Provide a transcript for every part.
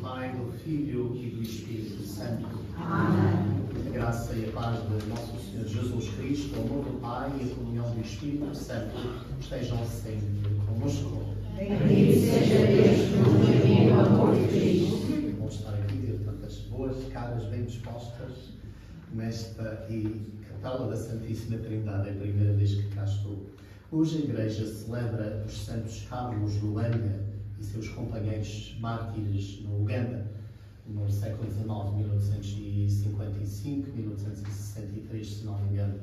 Pai, do Filho e do Espírito Santo. Amém. A graça e a paz de nosso Senhor Jesus Cristo, o amor do Pai e a comunhão do Espírito Santo estejam sempre connosco. Bendito seja Deus que nos envia o amor de Cristo. Vamos estar aqui de tantas boas caras bem dispostas nesta capela da Santíssima Trindade, é a primeira vez que cá estou. Hoje a Igreja celebra os santos Carlos Luanga e seus companheiros mártires no Uganda, no século XIX, 1855, 1863, se não me engano,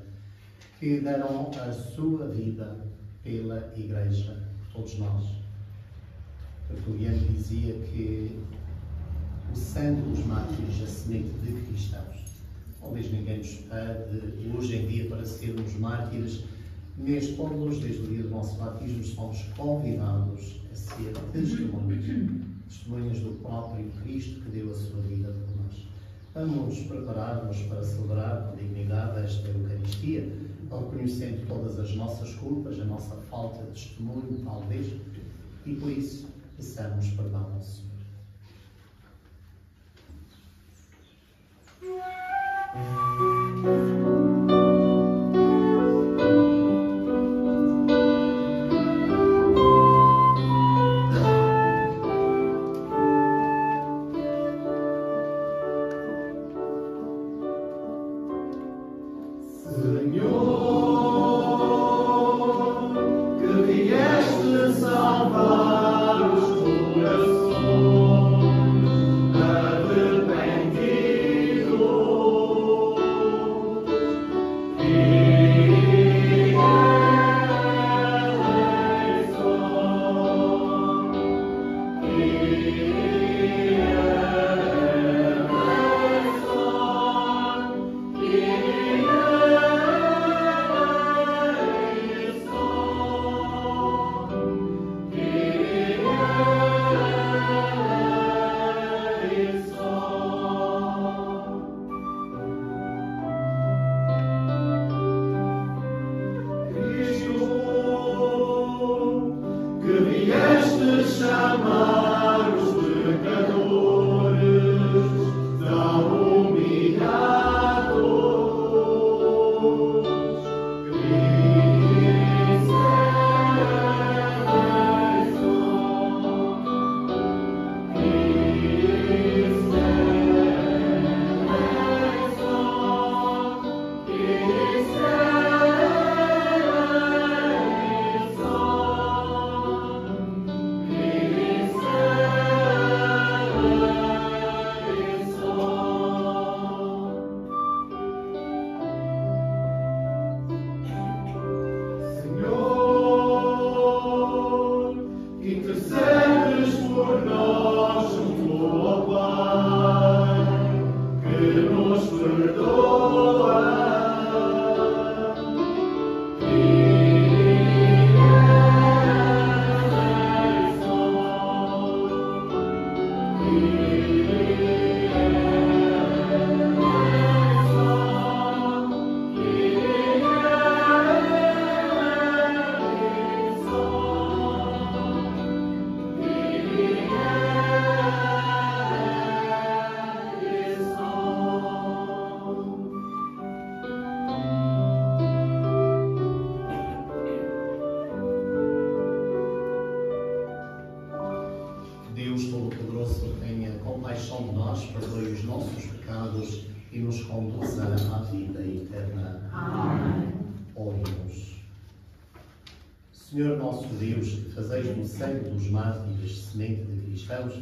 que deram a sua vida pela Igreja, por todos nós. Tertuliano dizia que o sangue dos mártires é semente de cristãos. Talvez ninguém nos pede hoje em dia para sermos mártires. Neste pão de luz, desde o dia do nosso batismo, somos convidados a ser testemunhas do próprio Cristo que deu a sua vida por nós. Vamos preparar-nos para celebrar com dignidade esta Eucaristia, reconhecendo todas as nossas culpas, a nossa falta de testemunho, talvez, e por isso peçamos perdão ao Senhor. Senhor nosso Deus, que fazeis no sangue dos mártires semente de cristãos,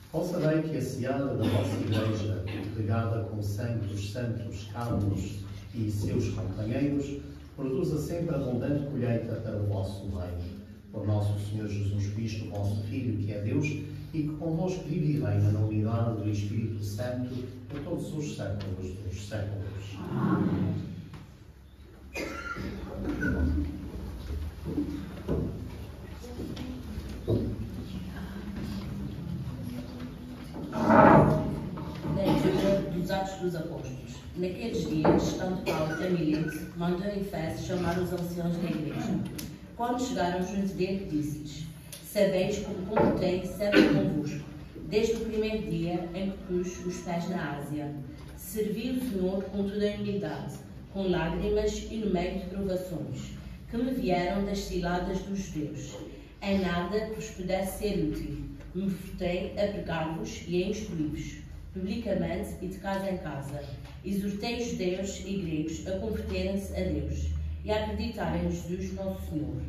concedei que a seara da vossa Igreja, regada com o sangue dos santos Carlos e seus companheiros, produza sempre abundante colheita para o vosso reino. Por nosso Senhor Jesus Cristo, vosso Filho, que é Deus, e que convosco vive e reina na unidade do Espírito Santo por todos os séculos dos séculos. Amém. Leitura dos Atos dos Apóstolos. Naqueles dias, estando Paulo caminhante, mandou em Efésios chamar os anciãos da igreja. Quando chegaram junto dele, disse-lhes: Sabeis como tem servo convosco, desde o primeiro dia em que pus os pés na Ásia. Servi o Senhor com toda a humildade, com lágrimas e no meio de provações, que me vieram das ciladas dos judeus. Em nada que vos pudesse ser útil, me furtei a pregar-vos e a instruir-vos, publicamente e de casa em casa. Exortei judeus e gregos a converterem-se a Deus e a acreditarem em Jesus nosso Senhor.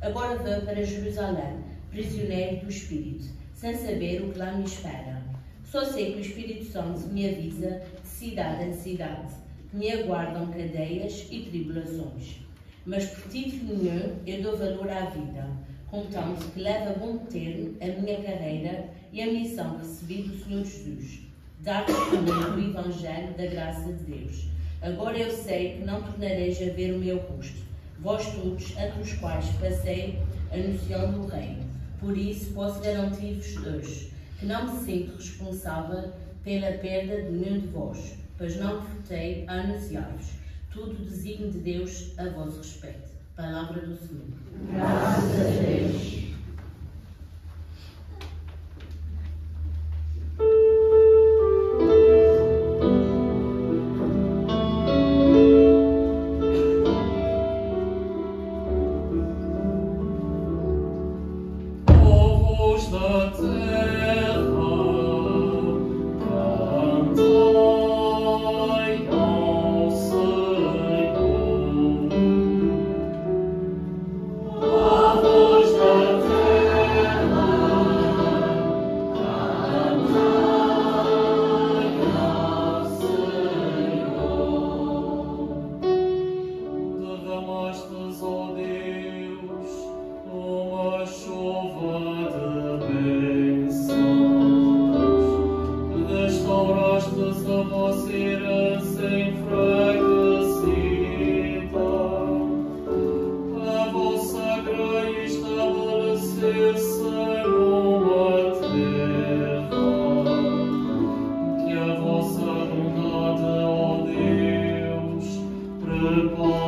Agora vou para Jerusalém, prisioneiro do Espírito, sem saber o que lá me espera. Só sei que o Espírito Santo me avisa de cidade em cidade, que me aguardam cadeias e tribulações. Mas por título nenhum eu dou valor à vida, contanto que leve a bom termo a minha carreira e a missão que recebi do Senhor Jesus, dar testemunho do Evangelho da graça de Deus. Agora eu sei que não tornareis a ver o meu rosto, vós todos, entre os quais passei anunciando o reino. Por isso posso garantir-vos hoje que não me sinto responsável pela perda de nenhum de vós, pois não me furtei a anunciar-vos tudo o desígnio de Deus a vosso respeito. Palavra do Senhor. Graças a Deus. Aleluia.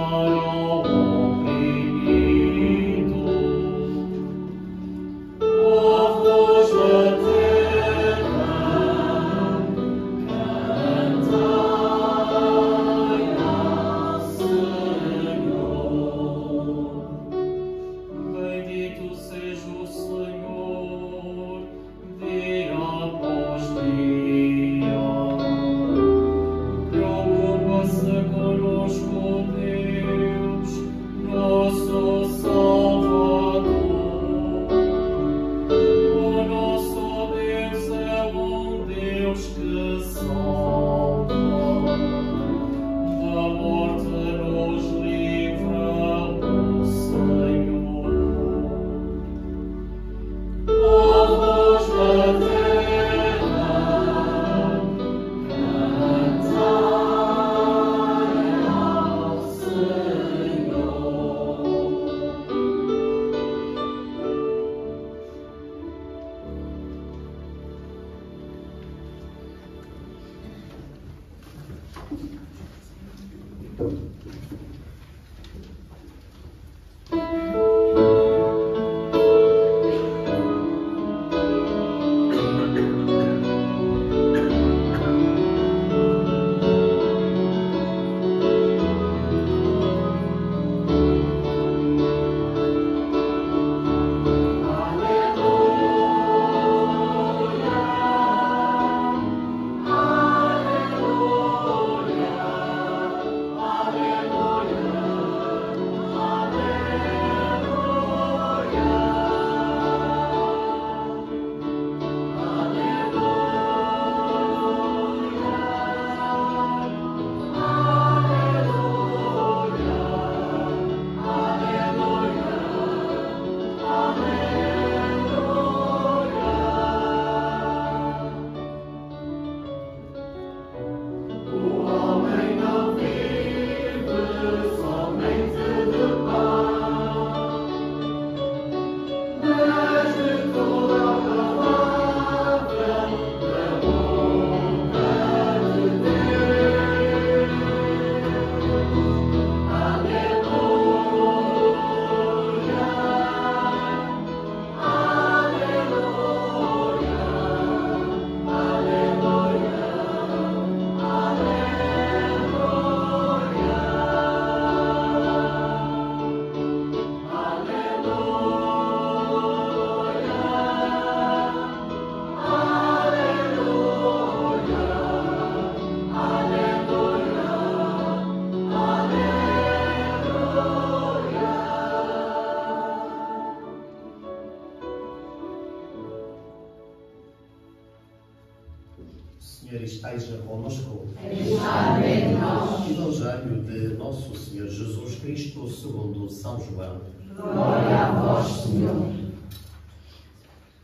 O Senhor esteja connosco. Está em nós. Evangelho de Nosso Senhor Jesus Cristo segundo São João. Glória a vós, Senhor.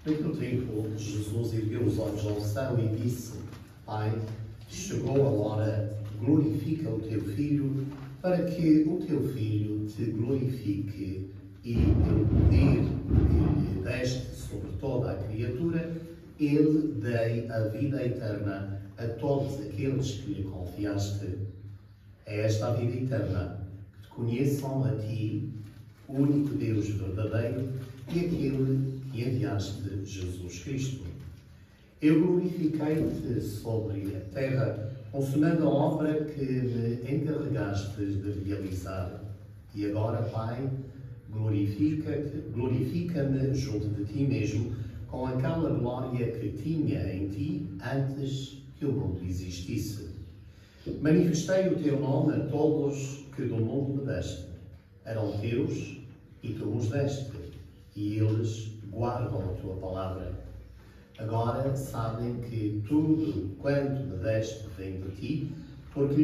Naquele tempo, Jesus ergueu os olhos ao céu e disse: Pai, chegou a hora, glorifica o teu Filho, para que o teu Filho te glorifique e, pelo poder que lhe deste sobre toda a criatura, ele dê a vida eterna a todos aqueles que lhe confiaste. É esta a vida eterna, que te conheçam a ti, o único Deus verdadeiro, e aquele que enviaste, Jesus Cristo. Eu glorifiquei-te sobre a terra, consumando a obra que me encarregaste de realizar. E agora, Pai, glorifica-me junto de ti mesmo, com aquela glória que tinha em ti antes que o mundo existisse. Manifestei o teu nome a todos que do mundo me deste. Eram teus e tu os deste, e eles guardam a tua palavra. Agora sabem que tudo quanto me deste vem de ti, porque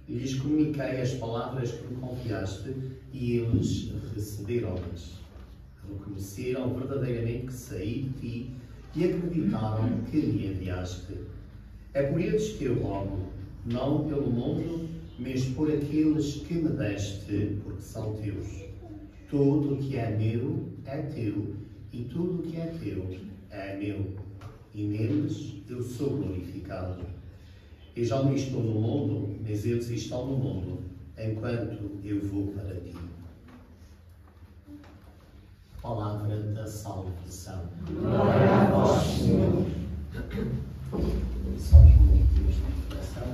lhes comuniquei as palavras que me confiaste, e eles receberam-nas. Reconheceram verdadeiramente que saí de ti e acreditaram que me enviaste. É por eles que eu rogo, não pelo mundo, mas por aqueles que me deste, porque são teus. Tudo o que é meu é teu, e tudo o que é teu é meu, e neles eu sou glorificado. Eu já não estou no mundo, mas eles estão no mundo, enquanto eu vou para ti. Palavra da salvação. Glória a vós, Senhor. Só os momentos de reflexão.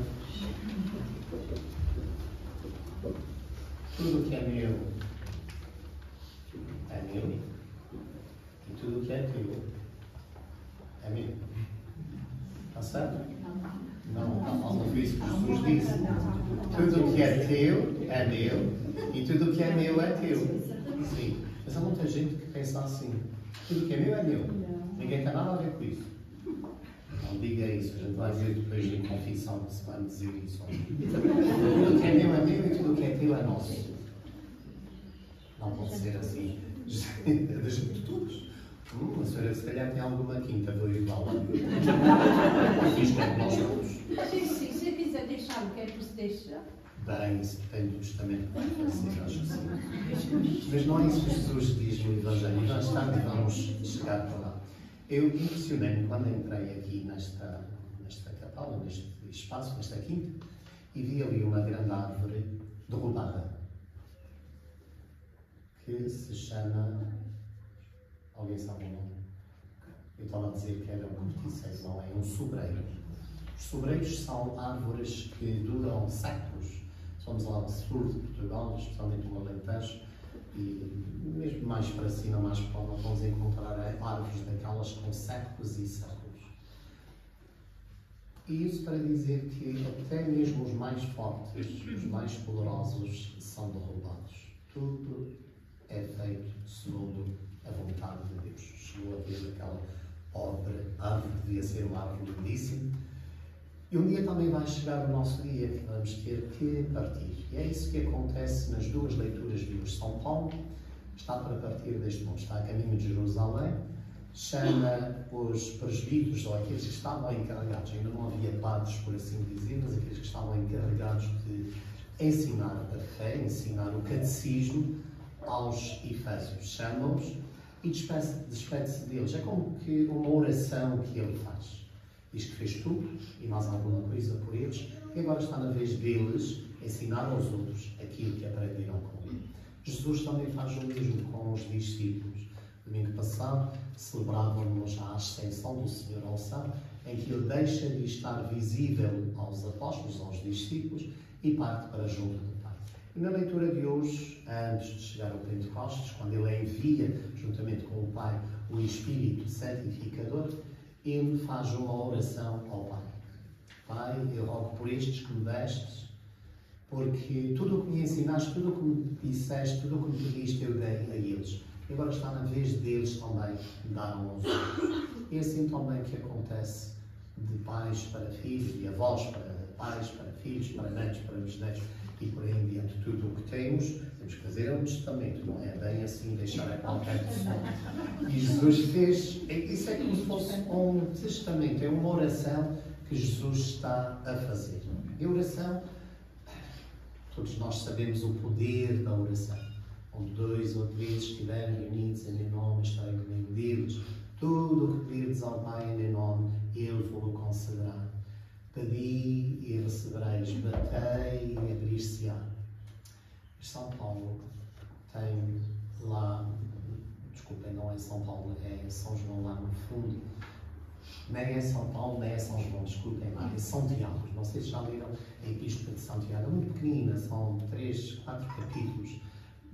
Tudo que é meu é meu, e tudo que é teu é meu. Está certo? Não, não foi isso que Jesus disse. Tudo que é teu é meu, e tudo que é meu é teu. Sim. Mas há muita gente que pensa assim: tudo que é meu é meu. Ninguém tem nada a ver com isso. Não diga isso, a gente vai dizer depois em confissão que se vai dizer isso. Tudo que é meu e tudo que é teu é nosso. Não pode ser assim. É da gente de todos. A senhora se calhar tem alguma quinta, vou igual. Isto é de nós todos. Se você quiser deixar o que é que você deixa. Bem, isso depende do testamento que vai ser, acho que sim. Mas não é isso que Jesus diz no Evangelho. Mais tarde vamos chegar para lá. Eu impressionei-me quando entrei aqui nesta capela, neste espaço, nesta quinta, e vi ali uma grande árvore derrubada, que se chama... Alguém sabe o nome? Eu estava a dizer que era um corticeiro, não é? Um sobreiro. Os sobreiros são árvores que duram séculos. Somos lá do sul de Portugal, especialmente no Alentejo, e mesmo mais para cima, mais para lá, vamos encontrar árvores daquelas com séculos e séculos. E isso para dizer que até mesmo os mais fortes, os mais poderosos, são derrubados. Tudo é feito segundo a vontade de Deus. Chegou a ver aquela árvore que devia ser uma árvore lindíssima. E um dia também vai chegar o nosso dia que vamos ter que partir. E é isso que acontece nas duas leituras de hoje. São Paulo está para partir deste mundo, está a caminho de Jerusalém, chama os presbíteros, ou aqueles que estavam encarregados, ainda não havia padres, por assim dizer, mas aqueles que estavam encarregados de ensinar a fé, ensinar o catecismo aos Efésios. Chama-os e despede-se deles. É como que uma oração que ele faz. Diz que fez tudo e mais alguma coisa por eles, e agora está na vez deles ensinar aos outros aquilo que aprenderam com ele. Jesus também faz o mesmo com os discípulos. Domingo passado celebrávamos a ascensão do Senhor ao céu, em que ele deixa de estar visível aos apóstolos, aos discípulos, e parte para junto do Pai. E na leitura de hoje, antes de chegar ao Pentecostes, quando ele envia, juntamente com o Pai, o Espírito Santificador, ele faz uma oração ao Pai. Pai, eu rogo por estes que me destes, porque tudo o que me ensinaste, tudo o que me disseste, tudo o que me pediste, eu dei a eles. E agora está na vez deles também dar aos outros. E assim também que acontece de pais para filhos, de avós para pais, para filhos, para netos, para bisnetos e por aí em diante. Tudo o que temos que fazer um testamento, não é bem assim deixar a qualquer pessoa. E Jesus fez, isso é como se fosse um testamento, é uma oração que Jesus está a fazer. E a oração, todos nós sabemos o poder da oração. Onde 2 ou 3 estiverem reunidos em meu nome, estarei no meio deles. Tudo o que pedirdes ao Pai em meu nome, Ele vos concederá. Pedi e recebereis, batei e abrir-se-á. São Paulo tem lá, desculpem, não é São Paulo, é São João lá no fundo. Nem é São Paulo, nem é São João, desculpem lá, é São Tiago. Não sei se já leram a Epístola de São Tiago, é muito pequenina, são 3, 4 capítulos.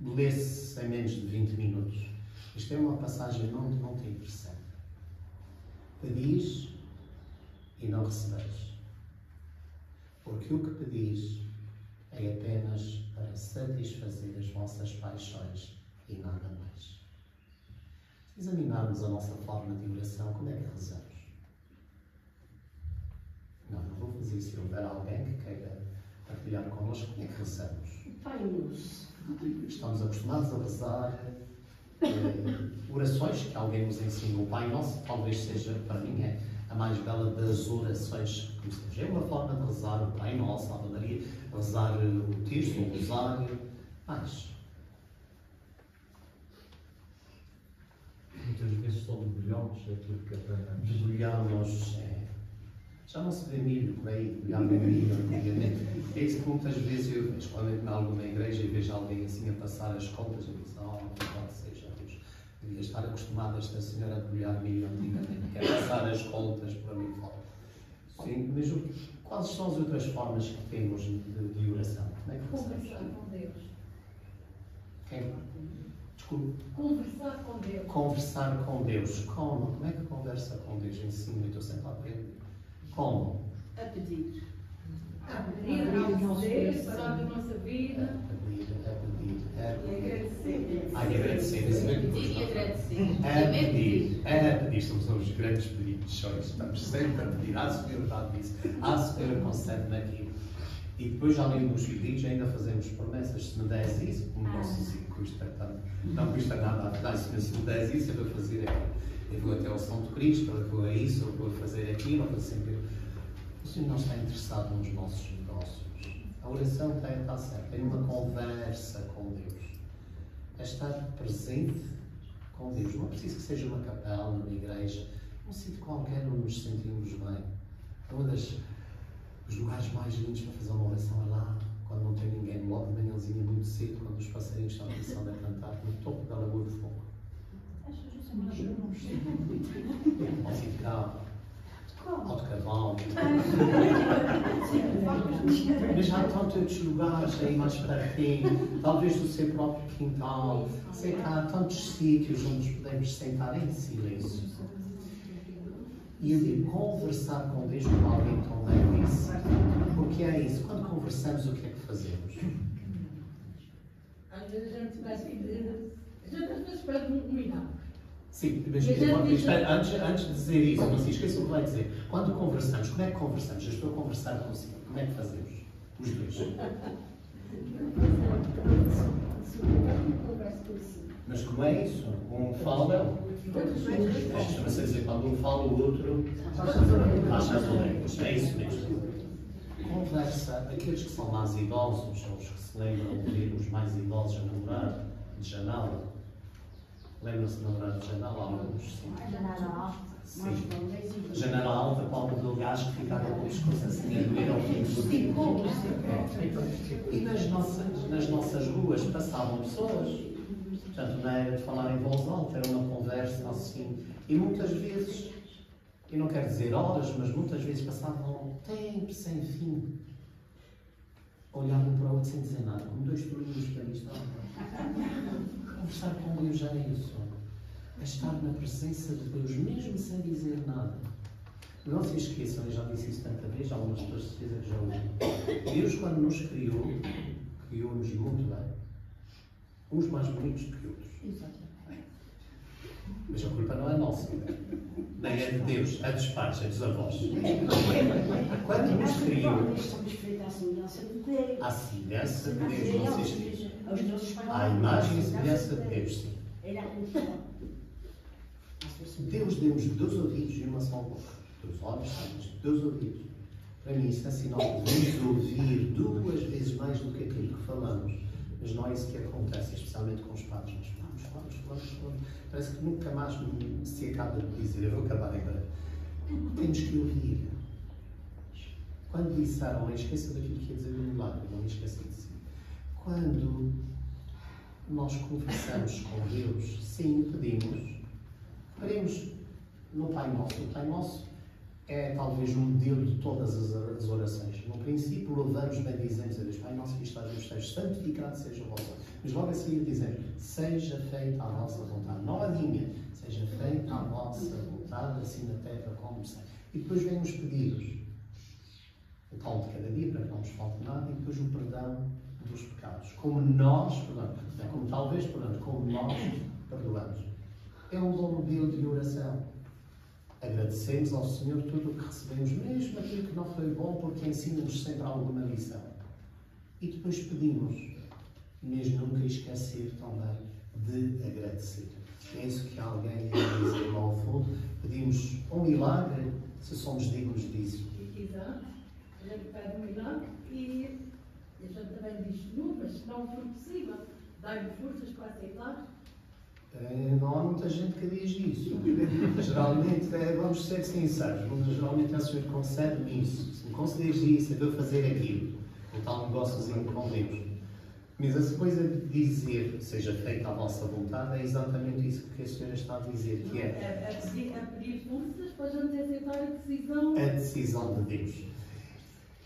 Lê-se em menos de 20 minutos. Isto é uma passagem muito interessante. Pedis e não recebeis. Porque o que pedis é apenas para satisfazer as vossas paixões e nada mais. Se examinarmos a nossa forma de oração, como é que rezamos? Não vou fazer isso. Se houver alguém que queira partilhar connosco, como é que rezamos? Pai Nosso. Estamos acostumados a rezar orações que alguém nos ensinou. O Pai Nosso talvez seja, para mim, a mais bela das orações que conhecemos. É uma forma de rezar o Pai Nosso, a Ave Maria, rezar o Terço, o Rosário, mas muitas vezes só debulhamos aquilo que aprendemos. debulhamos, já não se vê milho por aí, debulhar milho antigamente. É isso que muitas vezes eu vejo, quando entro em alguma igreja e vejo alguém assim a passar as contas, eu digo, não pode ser Jesus. Devia estar acostumada esta senhora a debulhar milho antigamente, quer passar as contas por ali fora. Sim, mas quais são as outras formas que temos de oração? Como é que Conversar fazemos? com Deus. Quem? Desculpe. Conversar com Deus. Conversar com Deus. Como? Como é que conversa com Deus? Ensino-me, eu estou sempre a aprender. Como? A pedir. A pedir, a dizer, falar da nossa vida. A agradecer. Pedir e agradecer. A pedir. Somos uns grandes pedidos. Estamos sempre a pedir. Ah, Senhor, dá-me isso. Ah, Senhor, concede-me aquilo. E depois, além dos pedidos, ainda fazemos promessas. Se me des isso, como não se custa tanto. Não custa nada a dar. Se me des isso, eu vou fazer aquilo. Eu vou até ao Santo Cristo, eu vou a isso, eu vou fazer aquilo, eu vou sempre... O Senhor não está interessado nos nossos negócios. A oração está certa, tem uma conversa com Deus. É estar presente com Deus. Não é preciso que seja uma capela, uma igreja, um sítio qualquer onde nos sentimos bem. É um dos lugares mais lindos para fazer uma oração é lá, quando não tem ninguém, logo de manhãzinha, muito cedo, quando os passarinhos estão começando a cantar, no topo da Lagoa do Fogo. Pode ficar autocavalo. Mas há tantos lugares aí mais pertinho, talvez do seu próprio quintal. Sei que há tantos sítios onde nos podemos sentar em silêncio. E eu digo, conversar com Deus, como alguém também disse. O que é isso? Quando conversamos, o que é que fazemos? Às vezes a gente vai pedir, às vezes pede um milagre. Sim, mas antes de dizer isso, não se esqueça o que vai dizer. Quando conversamos, como é que conversamos? Eu estou a conversar consigo. Como é que fazemos? Os dois. Mas como é isso? Um fala. Chama-se a dizer, quando um fala, o outro baixa as orelhas. É isso mesmo. Conversa, aqueles que são mais idosos, ou os que se lembram de ver os mais idosos a namorar de janela. Lembram-se de namorar de janela? Alguns, sim. Sim. Janela alta, palma do gás que ficava com o pescoço assim a doer ao fim do dia. E nas nossas ruas passavam pessoas. Portanto, não era de falar em voz alta, era uma conversa assim. E muitas vezes, eu não quero dizer horas, mas muitas vezes passavam tempo sem fim. Olhavam um para o outro sem dizer nada, como dois tolinhos para isto. Conversar com Deus já é isso. É estar na presença de Deus, mesmo sem dizer nada. Não se esqueçam, eu já disse isso tanta vez, algumas pessoas de certeza que já ouviram. Deus, quando nos criou, criou-nos muito bem. Uns mais bonitos do que outros. Mas a culpa não é nossa, nem é de Deus, é dos pais, é dos avós. Quando nos criou, Estamos feitos à semelhança de Deus. à semelhança de Deus, não existe. Aos nossos pais. À imagem e semelhança de Deus, sim. Era a culpa. Deus deu-nos 2 ouvidos e uma só boca. 2 olhos, mas 2 ouvidos. Para mim, isso é sinal que devemos ouvir 2 vezes mais do que aquilo que falamos. Mas não é isso que acontece, especialmente com os padres. Nós falamos. Parece que nunca mais se acaba de dizer. Eu vou acabar em breve. Temos que ouvir. Quando disseram, esqueça daquilo que ia dizer no milagre, não me esqueça de si. Quando nós conversamos com Deus, sim, pedimos. Paremos no Pai Nosso. O Pai Nosso é talvez um modelo de todas as orações. No princípio, louvamos, bendizemos a Deus. Pai Nosso que estás nos céus, santificado seja o vosso nome. Mas logo a seguir dizemos, seja feita a vossa vontade. Não a minha, seja feita a vossa vontade, assim na terra como no céu. E depois vem os pedidos. O pão de cada dia, para que não nos falte nada, e depois o perdão dos pecados. Como nós perdoamos. Não é como talvez perdoamos, como nós perdoamos. É um bom modelo de oração. Agradecemos ao Senhor tudo o que recebemos, mesmo aquilo que não foi bom, porque ensina-nos sempre alguma lição. E depois pedimos, mesmo nunca esquecer também de agradecer. Penso que alguém ia dizer lá ao fundo, pedimos um milagre se somos dignos disso. Exato. A gente pede um milagre e a gente também diz, mas se não for possível, dai-me forças para aceitar. Não há muita gente que diz isso. Geralmente, vamos ser sinceros, geralmente é o Senhor que concede-me isso. Se me concedes isso, eu vou fazer aquilo. O tal negóciozinho com Deus. Mas essa coisa de dizer, seja feita a vossa vontade, é exatamente isso que a Senhora está a dizer, que é a pedir forças para a gente aceitar a decisão de Deus.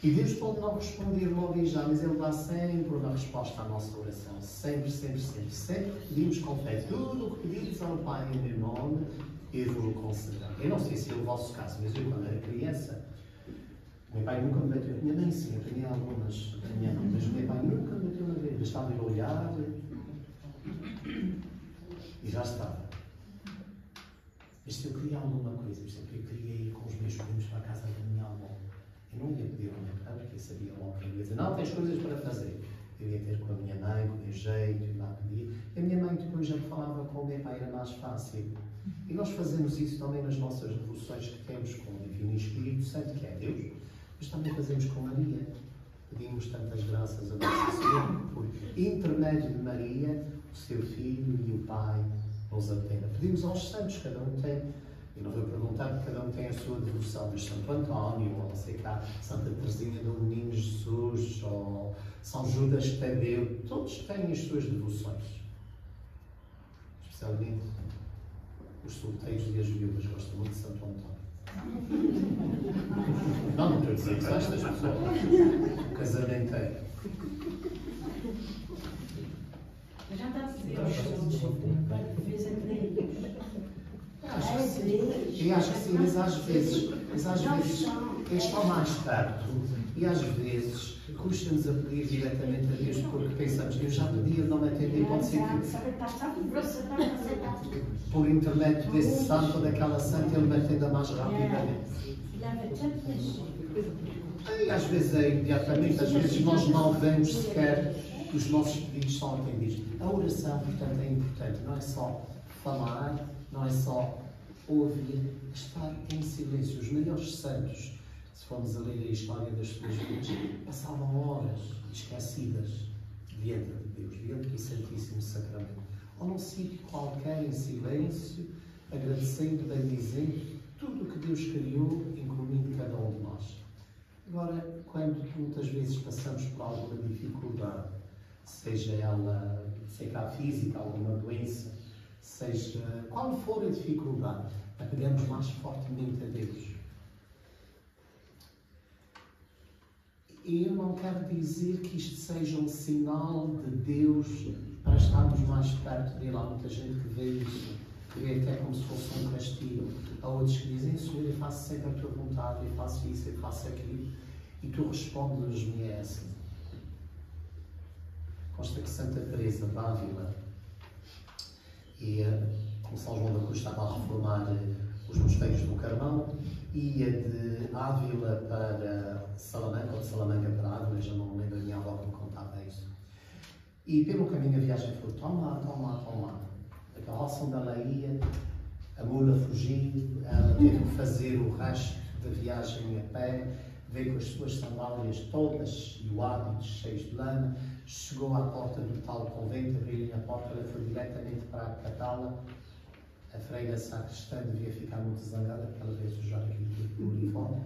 E Deus pode não responder logo e já, mas Ele dá sempre uma resposta à nossa oração. Sempre, sempre, sempre. Sempre que pedimos com fé. Tudo o que pedires ao Pai em meu nome, eu vou conceder. Eu não sei se é o vosso caso, mas eu quando era criança, o meu pai nunca me bateu. A minha mãe sim, eu tinha algumas, a minha não, mas o meu pai nunca me bateu uma vez. Eu estava a olhar e já estava. Mas se eu queria alguma coisa, por exemplo, eu queria ir com os meus primos para a casa da minha avó. Eu não ia pedir ao meu pai, porque eu sabia logo que ele ia dizer, não, tens coisas para fazer. Eu ia ter com a minha mãe, com o meu jeito, e lá pedir. E a minha mãe depois já falava com o meu pai, era mais fácil. E nós fazemos isso também nas nossas devoções que temos com o Divino Espírito Santo, que é Deus, mas também fazemos com Maria. Pedimos tantas graças a Nossa Senhora, por intermédio de Maria, o seu Filho e o Pai nos atendem. Pedimos aos santos, cada um tem. Eu não vou perguntar porque cada um tem a sua devoção, mas Santo António, ou não sei cá, Santa Teresinha do Menino Jesus, ou São Judas Tadeu, todos têm as suas devoções. Especialmente os solteiros e as viúvas gostam muito de Santo António. Não estou a dizer que são estas pessoas. O casamento é. Já está a dizer aos santos, quando vês a crer. E acho que sim, mas às vezes eles estão mais perto e às vezes custa-nos a pedir diretamente a Deus porque pensamos, eu já pedi, ele não me atendeu, pode ser que por intermédio desse santo ou daquela santa ele me atenda mais rapidamente. E às vezes é imediatamente, às vezes nós não vemos sequer que os nossos pedidos são atendidos. A oração, portanto, é importante, não é só falar, não é só ouvir, estar em silêncio. Os melhores santos, se formos a ler a história das suas vidas, passavam horas esquecidas diante de Deus, diante do Santíssimo Sacramento, ou num sítio qualquer, em silêncio, agradecendo, bendizendo tudo o que Deus criou, incluindo cada um de nós. Agora, quando muitas vezes passamos por alguma dificuldade, seja ela física, alguma doença, seja qual for a dificuldade, apegamos mais fortemente a Deus. E eu não quero dizer que isto seja um sinal de Deus para estarmos mais perto dele. Há muita gente que vê isso, que vê até como se fosse um castigo. Há outros que dizem, Senhor, eu faço sempre a tua vontade, eu faço isso, eu faço aquilo. E tu respondes-me é assim. Consta que Santa Teresa d'Ávila, e como São João da Cruz estava a reformar os mosteiros do Carmão, ia de Ávila para Salamanca, ou de Salamanca para Ávila, já não me lembro, a minha avó que me contava isso. E pelo caminho a viagem foi toma lá. A carroça onde ela ia, a mula fugiu, ela teve que fazer o resto da viagem a pé, veio com as suas sandálias todas e o hábito cheios de lama, chegou à porta do tal convento, abriu-lhe a porta, ela foi diretamente para a capela. A freira sacristã devia ficar muito zangada, porque ela veio sujar aquilo do uniforme.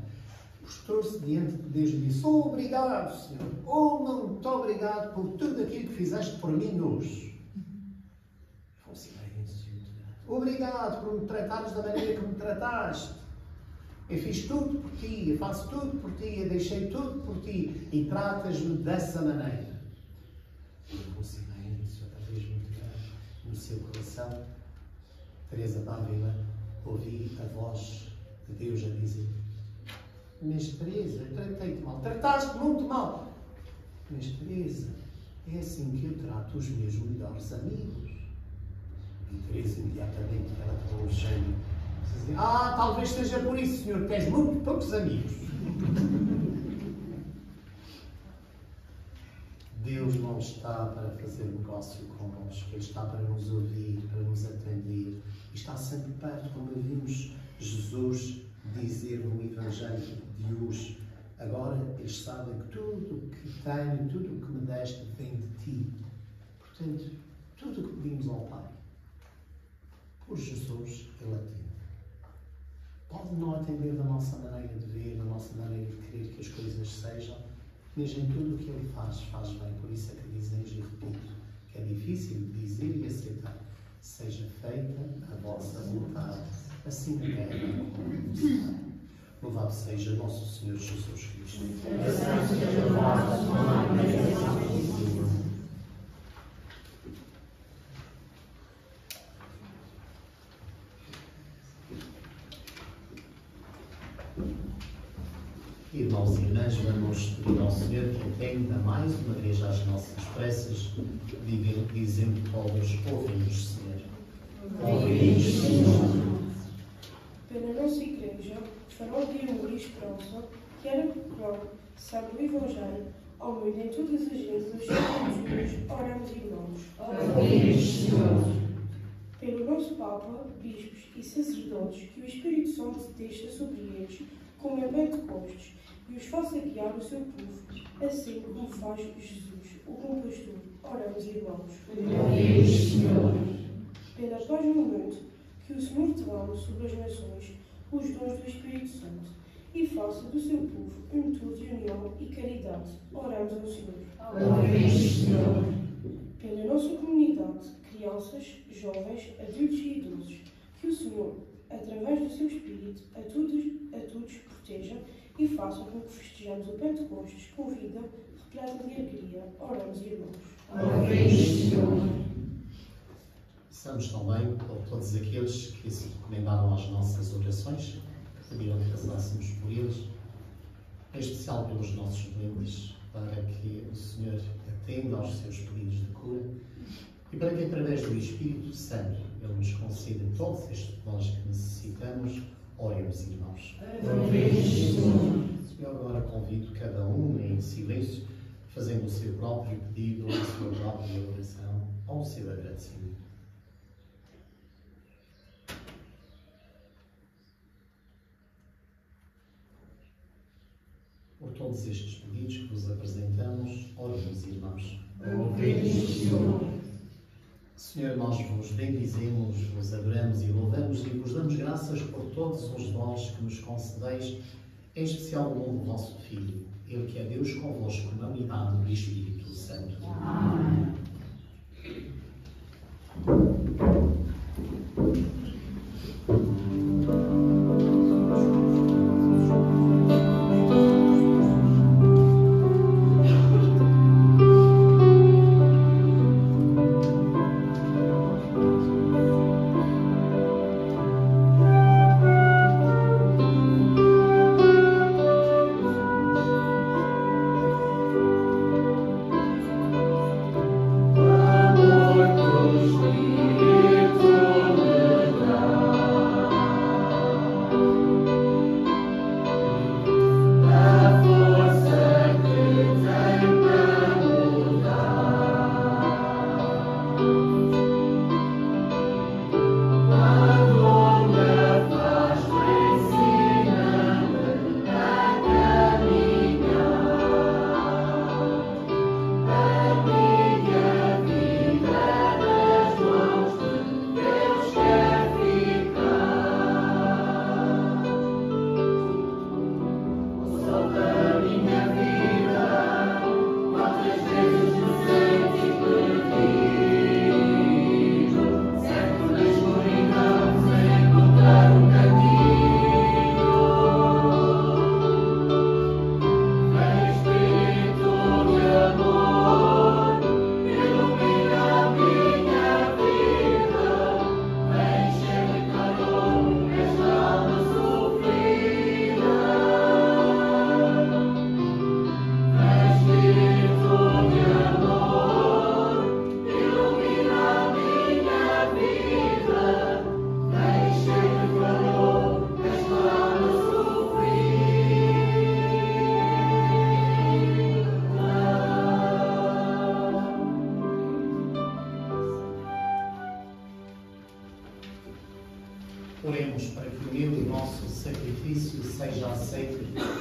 Postou-se diante de Deus e disse: oh, obrigado, Senhor, oh, muito obrigado por tudo aquilo que fizeste por mim hoje. Foi um silêncio. Obrigado por me tratares da maneira que me trataste. Eu fiz tudo por ti, eu faço tudo por ti, eu deixei tudo por ti e tratas-me dessa maneira. Um silêncio, outra vez muito grande, no seu coração. Teresa d'Ávila ouvi a voz de Deus a dizer: mas Teresa, eu tratei-te mal, trataste muito mal. Mas Teresa, é assim que eu trato os meus melhores amigos. E Teresa imediatamente ela falou cheio. Talvez seja por isso, Senhor, tens muito poucos amigos. Deus não está para fazer negócio connosco, Ele está para nos ouvir, para nos atender. E está sempre perto, como vimos Jesus dizer no Evangelho de hoje. Agora eles sabem que tudo o que tenho, tudo o que me deste vem de ti. Portanto, tudo o que pedimos ao Pai, por Jesus, Ele atende. Pode não atender da nossa maneira de ver, da nossa maneira de querer que as coisas sejam, mas em tudo o que Ele faz, faz bem. Por isso é que dizemos e repito, que é difícil de dizer e aceitar: seja feita a vossa vontade, assim na terra como no céu. Louvado seja nosso Senhor Jesus Cristo. Irmãos e irmãs, vamos pedir ao Senhor que atenda mais uma vez às nossas preces, dizendo todos: ouvimos, Senhor. Ouvimos, Senhor. Pela nossa Igreja, farol de amor e esperança, quero proclamar, sabe o Evangelho, ao meio de todas as línguas, todos oramos irmãos. Ouvimos, Senhor. Pelo nosso Papa, bispos e sacerdotes, que o Espírito Santo desça sobre eles, como em Pentecostes, e os faça guiar o seu povo, assim como faz Jesus, o bom pastor. Oramos irmãos. Ouvimos, Senhor. Pela paz do mundo, que o Senhor derrame sobre as nações os dons do Espírito Santo e faça do seu povo untude, união e caridade. Oramos ao Senhor. Ouvimos, Senhor. Pela nossa comunidade, crianças, jovens, adultos e idosos, que o Senhor, através do seu Espírito, a todos proteja e faça com que festejamos o Pentecostes com vida repleta de alegria. Oramos, irmãos. Ouvimos, Senhor. Peçamos também por todos aqueles que se recomendaram às nossas orações, que pediram que rezássemos por eles, em especial pelos nossos doentes, para que o Senhor atenda aos seus pedidos de cura e para que, através do Espírito Santo, Ele nos conceda todos estes dons que necessitamos. Oremos, irmãos. Ouvimos, Senhor. Eu agora convido cada um em silêncio, fazendo o seu próprio pedido, a sua própria oração, ou o seu agradecimento. Por todos estes pedidos que vos apresentamos, oremos, irmãos. Ouvimos, Senhor. Senhor, nós vos bendizemos, vos adoramos e louvamos e vos damos graças por todos os dons que nos concedeis, em especial o dom do vosso Filho, Ele que é Deus convosco na unidade do Espírito Santo. Amém.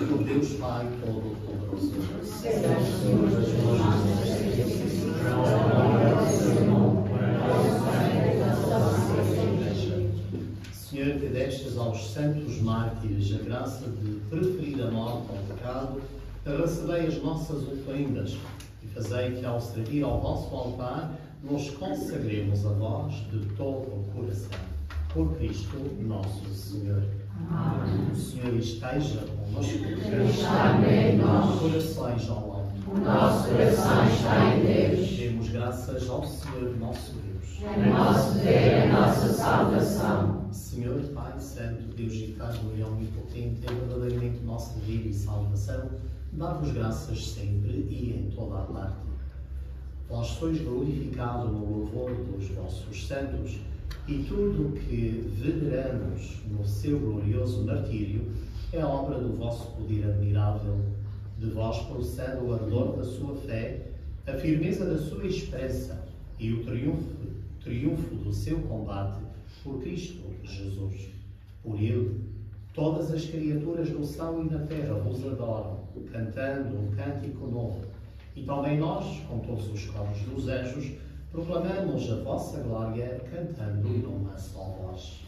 por Deus Pai Todo-Poderoso. Senhor, que destes aos santos mártires a graça de preferir a morte ao pecado, recebei as nossas ofrendas e fazei que, ao servir ao vosso altar, nos consagremos a vós de todo o coração. Por Cristo nosso Senhor. Amém. O Senhor esteja connosco. Está em nós. Corações ao alto. O nosso coração está em Deus. Demos graças ao Senhor nosso Deus. É nosso dever a nossa salvação. Senhor, Pai Santo, Deus eterno e omnipotente, é verdadeiramente nosso dever e salvação, dar-vos graças sempre e em toda a parte. Vós sois glorificado no louvor dos vossos santos, e tudo o que veneramos no seu glorioso martírio é obra do vosso poder admirável. De vós procede o ardor da sua fé, a firmeza da sua esperança e o triunfo do seu combate por Cristo Jesus. Por ele, todas as criaturas no céu e na terra vos adoram, cantando um cântico novo. E também nós, com todos os coros dos anjos, proclamamos a vossa glória, cantando numa só voz.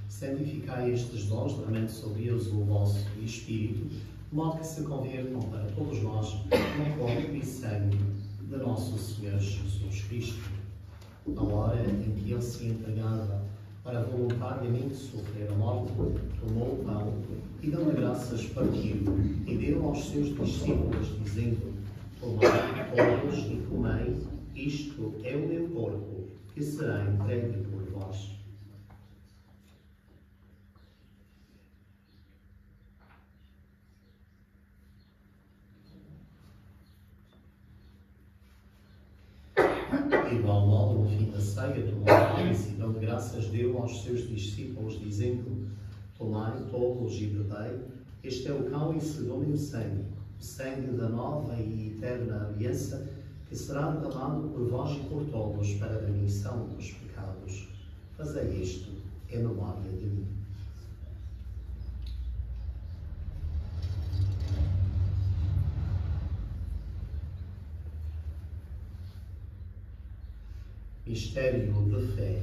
Santificai estes dons, derramando sobre eles o vosso Espírito, de modo que se convertam para todos nós no corpo e sangue de nosso Senhor Jesus Cristo. Na hora em que ele se entregava para voluntariamente sofrer a morte, tomou o pão e, dando graças, partiu e deu aos seus discípulos, dizendo: tomai todos e comei, isto é o meu corpo, que será entregue por vós. De igual modo, no fim da ceia, tomou o cálice e, dando graças, deu aos seus discípulos, dizendo: tomai todos e bebei, este é o cálice do meu sangue, o sangue da nova e eterna aliança, que será derramado por vós e por todos para a remissão dos pecados. Fazei isto em memória de mim. Mistério de fé.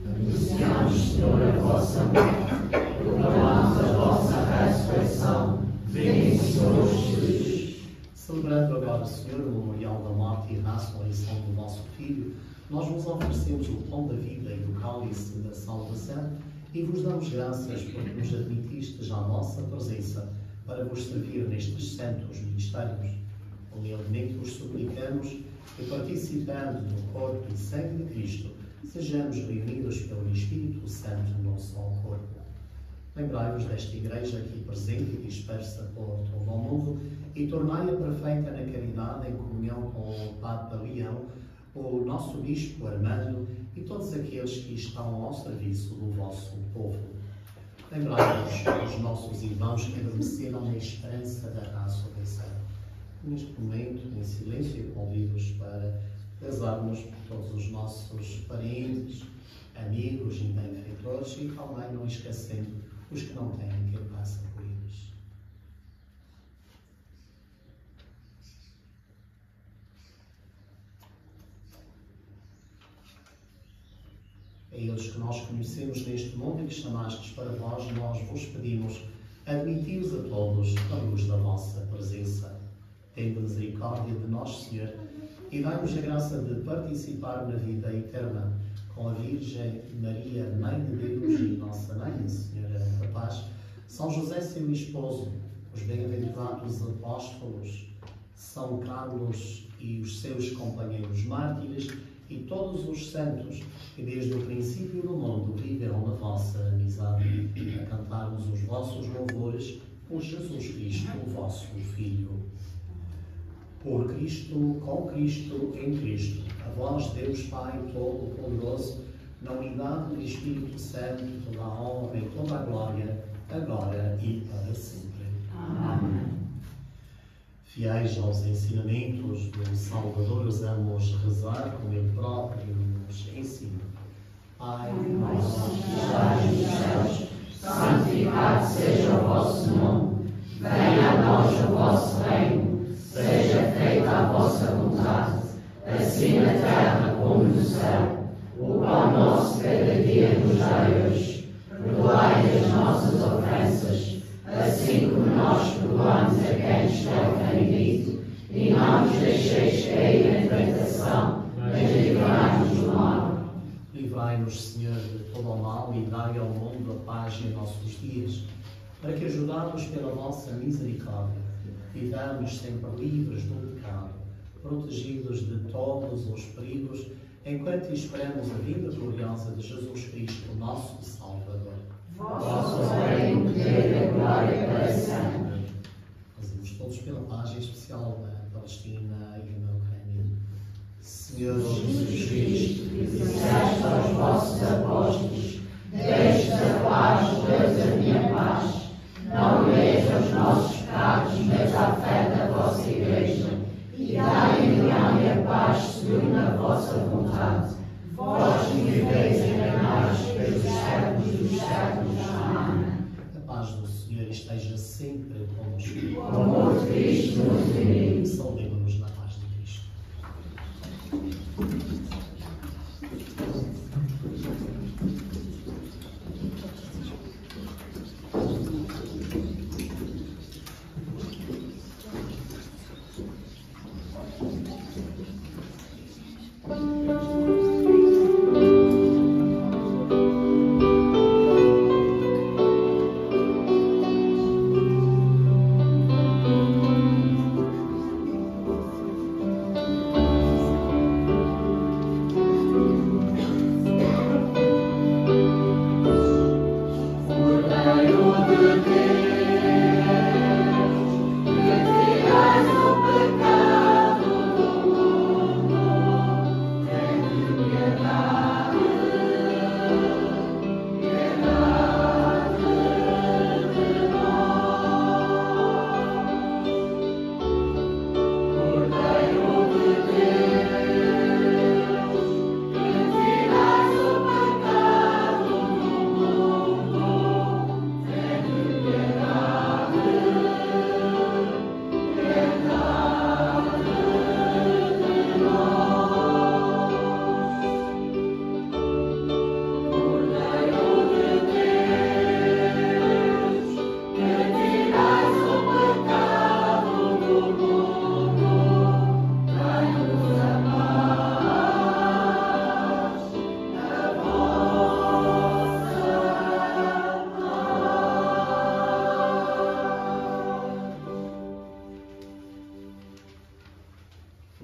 Anunciamos, Senhor, a vossa morte, proclamamos a vossa ressurreição. Vem, Senhor Jesus. Celebrando agora, Senhor, o memorial da morte e da ressurreição do vosso Filho, nós vos oferecemos o pão da vida e o cálice da salvação e vos damos graças porque nos admitistes à vossa presença para vos servir nestes santos ministérios. Humildemente vos suplicamos que, participando do corpo e sangue de Cristo, sejamos reunidos pelo Espírito Santo num só corpo. Lembrai-vos desta Igreja aqui presente e dispersa por todo o mundo e tornai-a perfeita na caridade em comunhão com o Papa Leão, o nosso Bispo Armando e todos aqueles que estão ao serviço do vosso povo. Lembrai-nos dos nossos irmãos que adormeceram na esperança da ressurreição. Neste momento, em silêncio, convido-os para rezarmos por todos os nossos parentes, amigos e benfeitores e também não esquecendo os que não têm quem passa por eles. A eles que nós conhecemos neste mundo e que chamastes para vós, nós vos pedimos, admiti-os a todos à luz da vossa presença. Tende misericórdia de nós, Senhor, e dai-nos a graça de participar na vida eterna com a Virgem Maria, Mãe de Deus e Nossa Mãe, Senhora da Paz, São José, seu esposo, os bem-aventurados apóstolos, São Carlos e os seus companheiros mártires e todos os santos que desde o princípio do mundo viveram na vossa amizade, a cantarmos os vossos louvores por Jesus Cristo, o vosso Filho. Por Cristo, com Cristo, em Cristo, a vós, Deus Pai Todo-Poderoso, na unidade do Espírito Santo, toda a honra e toda a glória, agora e para sempre. Amém. Fiéis aos ensinamentos do Salvador, usamos rezar como Ele próprio nos ensina. Pai nosso que estás nos céus, santificado seja o vosso nome. Venha a nós o vosso reino. Seja feita a vossa vontade, assim na terra como no céu. O pão nosso cada dia nos dai hoje. Perdoai as nossas ofensas, assim como nós perdoamos a quem nos tem ofendido. E não nos deixeis cair em tentação, mas livrai-nos do mal. Livrai-nos, Senhor, de todo o mal e dai ao mundo a paz em nossos dias, para que, ajudados pela vossa misericórdia, vivamos sempre livres do pecado, protegidos de todos os perigos, enquanto esperamos a vinda gloriosa de Jesus Cristo, nosso Salvador. Vosso reino, poder e glória para sempre. Fazemos todos pela paz, em especial na Palestina e na Ucrânia. Senhor Jesus Cristo, disseste aos vossos apóstolos: deixe a paz, Deus a minha paz. Não olheis aos nossos pecados, mas à fé da vossa Igreja, e dai em grande a paz segundo a vossa vontade. Vós que viveis e reinais pelos séculos dos séculos. Amém. a paz do Senhor esteja sempre connosco. O amor de Cristo nos une. Saudemos-nos na paz de Cristo.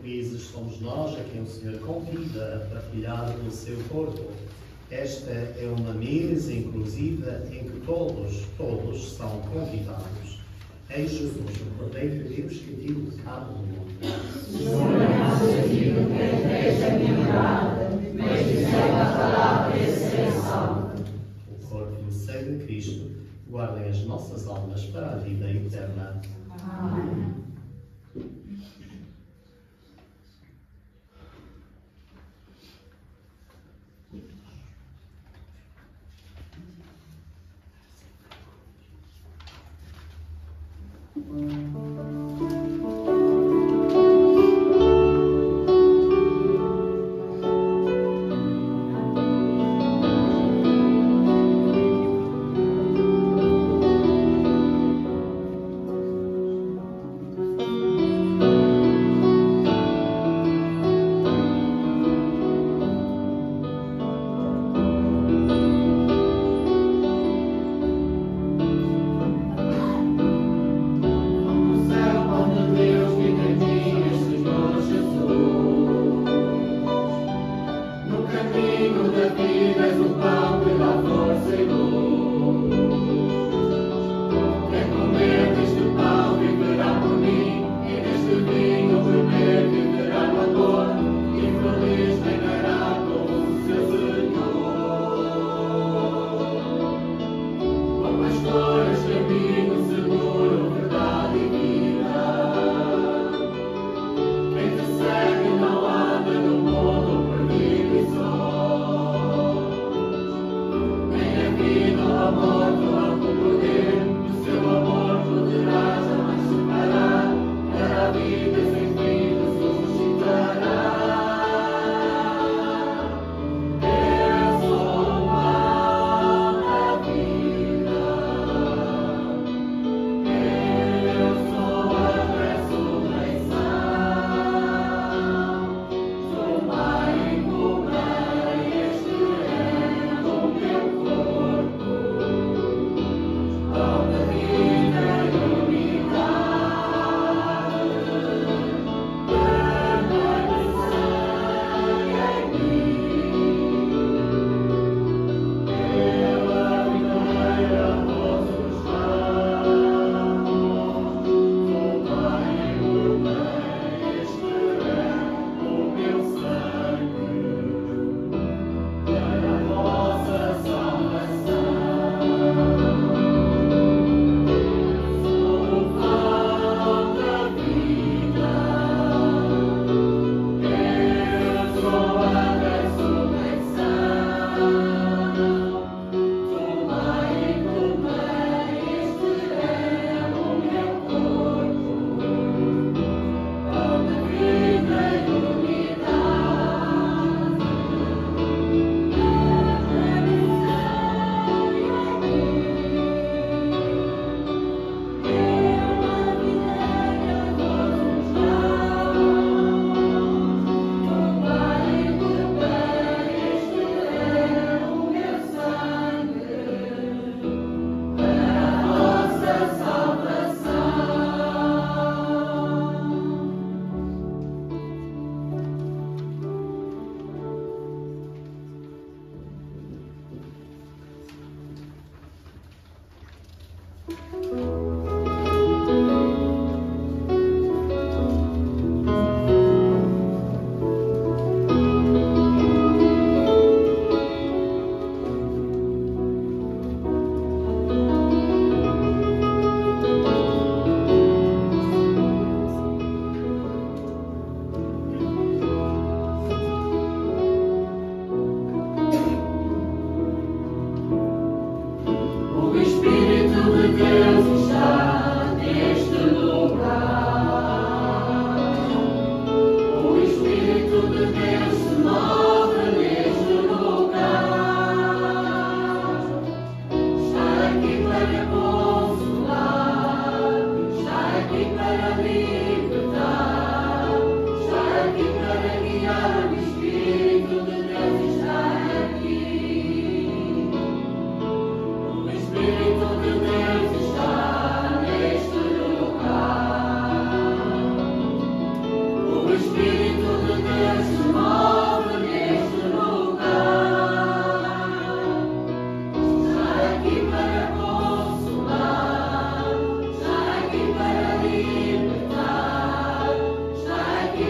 Felizes somos nós a quem o Senhor convida a partilhar do seu corpo. Esta é uma mesa inclusiva em que todos são convidados. Eis Jesus, o Cordeiro de Deus que tira o pecado do mundo. Senhor, não sei o que fez a minha morada, mas dizei a palavra e serei salvo. O corpo e o sangue de Cristo guardem as nossas almas para a vida eterna. Amém.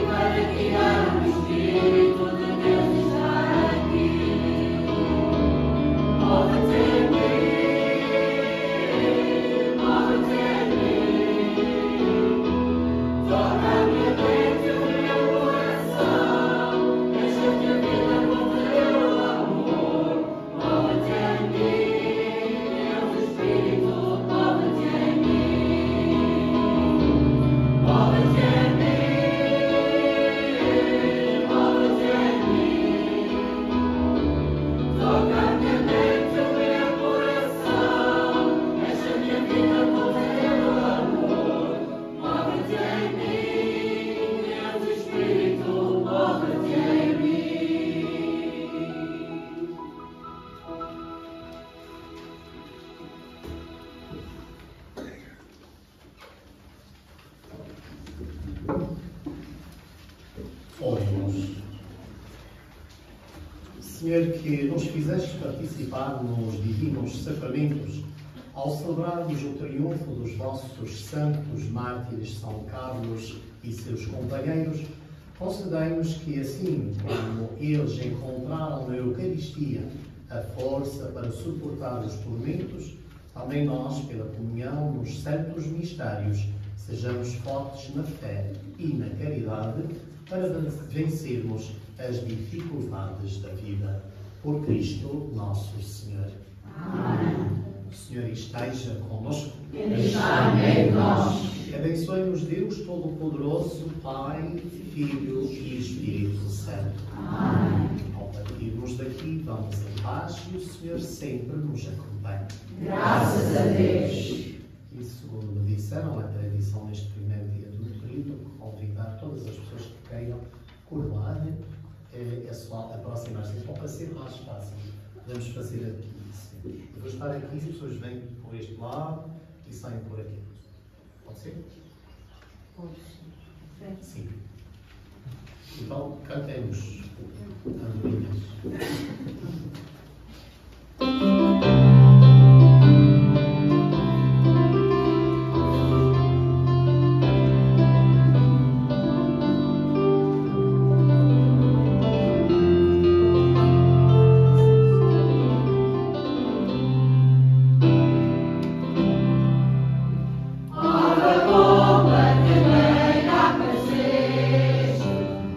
Para guiar o Espírito. Oremos. Senhor, que nos fizeste participar nos divinos sacramentos, ao celebrarmos o triunfo dos vossos santos mártires São Carlos e seus companheiros, concedei-nos que, assim como eles encontraram na Eucaristia a força para suportar os tormentos, também nós, pela comunhão nos santos mistérios, sejamos fortes na fé e na caridade para vencermos as dificuldades da vida. Por Cristo nosso Senhor. Amém. O Senhor esteja connosco. Ele está no meio de nós. Abençoe-nos Deus Todo-Poderoso, Pai, Filho e Espírito Santo. Amém. Ao partirmos daqui, vamos em paz e o Senhor sempre nos acompanha. Graças a Deus. E segundo me disseram, a tradição neste primeiro dia do período, convidar todas as pessoas que queiram curvar aproximar-se. Então, para ser mais fácil, podemos fazer aqui. Eu vou estar aqui, as pessoas vêm por este lado e saem por aqui. Pode ser? Pode ser. Sim. Então, cantemos andorinhas.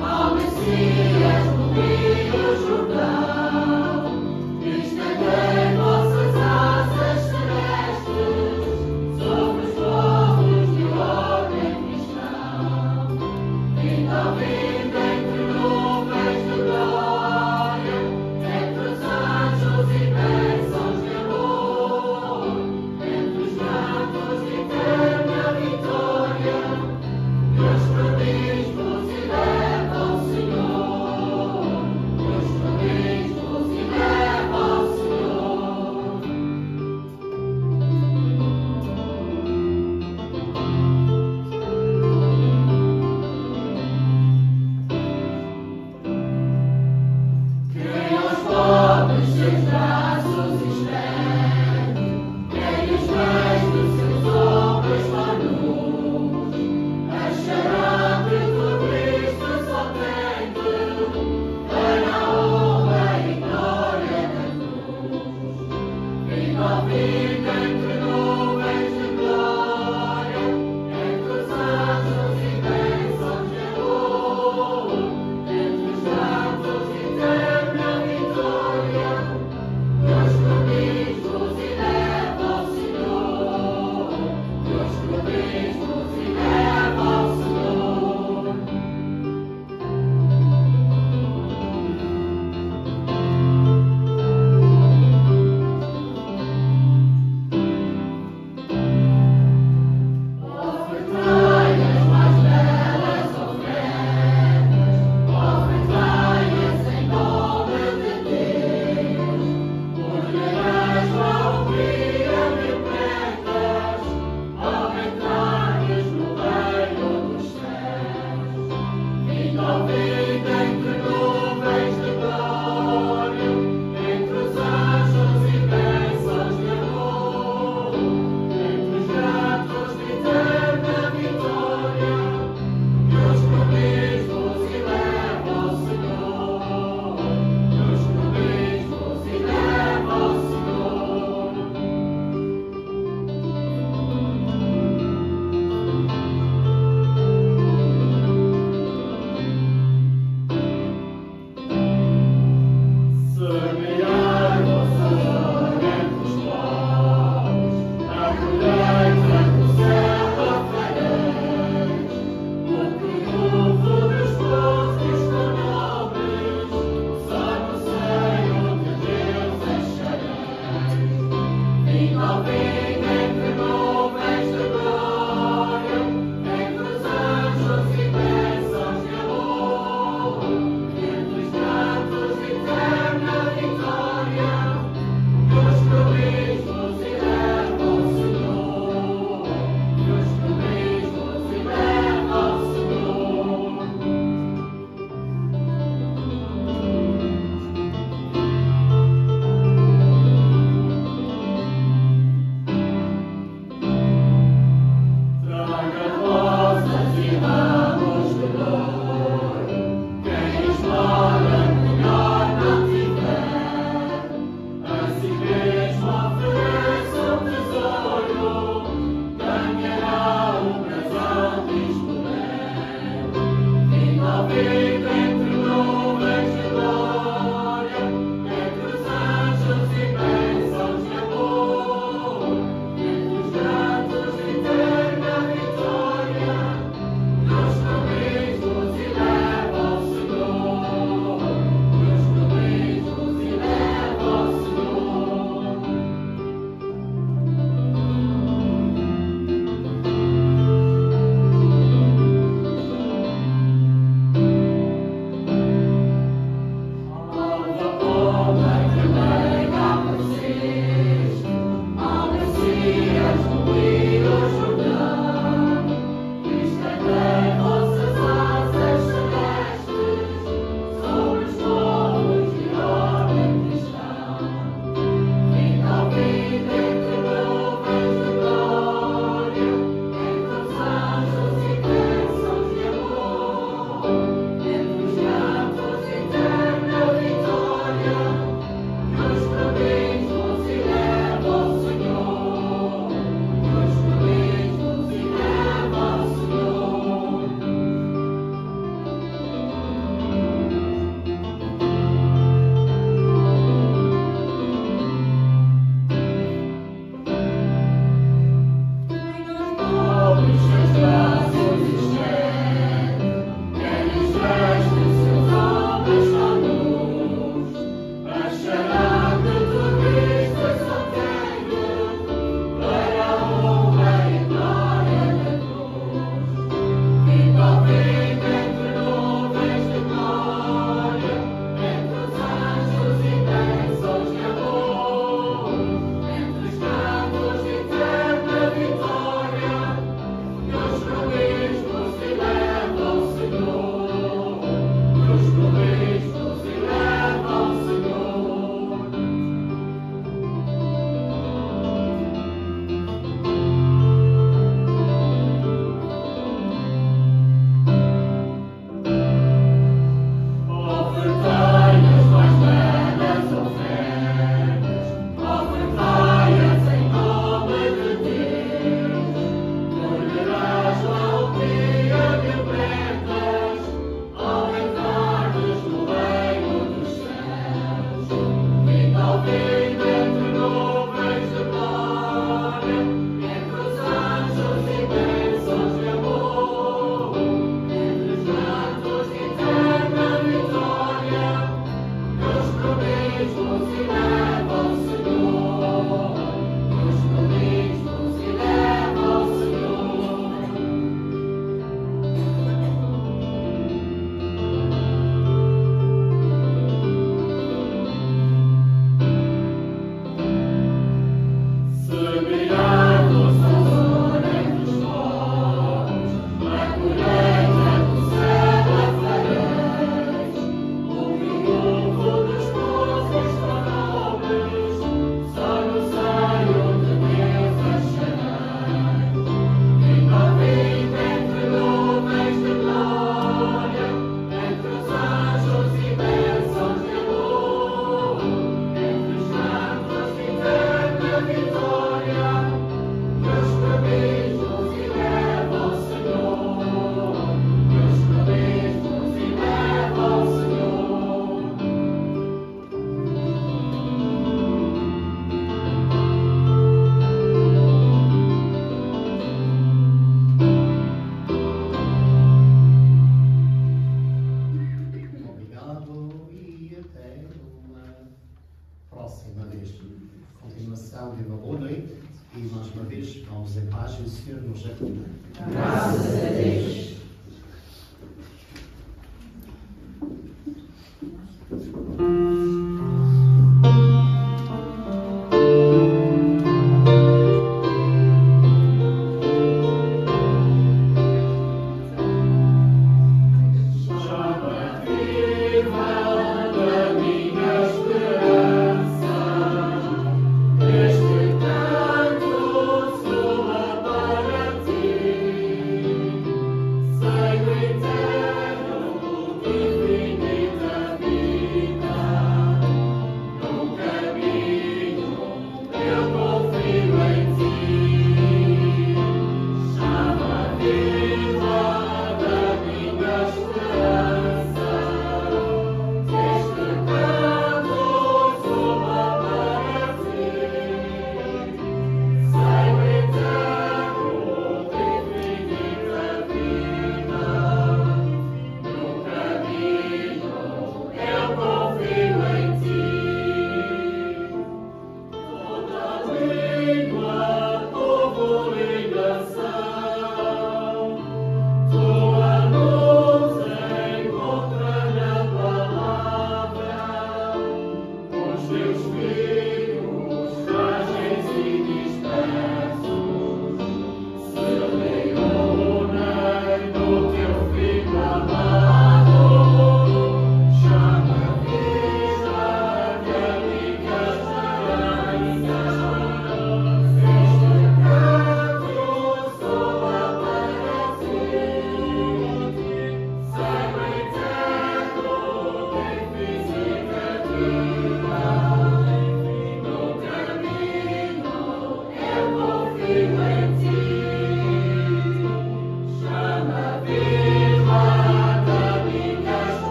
Ao Messias no Rio Jordão. Deus